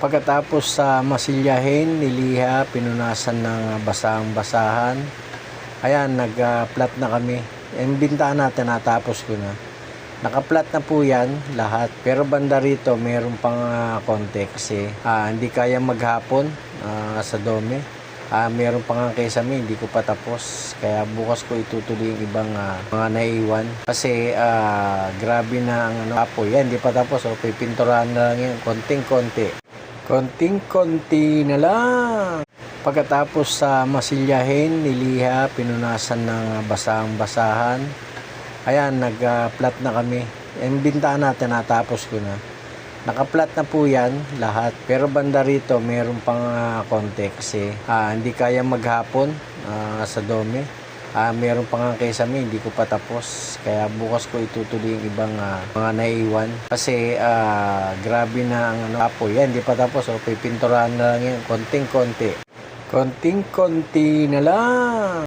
Pagkatapos sa masilyahin, niliha, pinunasan ng basahang-basahan. Ayan, nag-flat na kami. Yung bintana natin, natapos ko na. Naka-flat na po yan lahat. Pero banda rito, mayroon pang konti kasi hindi kaya maghapon sa dome. Meron pa nga kesame, hindi ko pa tapos. Kaya bukas ko itutuloy yung ibang mga naiwan. Kasi grabe na ang apoy. Yan, hindi pa tapos. Pipinturahan na lang yan. Konting-konti. Konting-konti na lang. Pagkatapos sa masilyahin, niliha, pinunasan ng basahang-basahan. Ayan, nag-flat na kami. Yung bintana natin, natapos ko na. Naka-flat na po yan lahat. Pero banda rito, mayroon pang konti kasi hindi kaya maghapon sa dome. Meron pa nga kesame, hindi ko pa tapos. Kaya bukas ko itutuloy yung ibang mga naiwan. Kasi grabe na ang apoy. Yan, hindi pa tapos. Pipinturahan na lang yan. Konting-konti. Konting-konti na lang.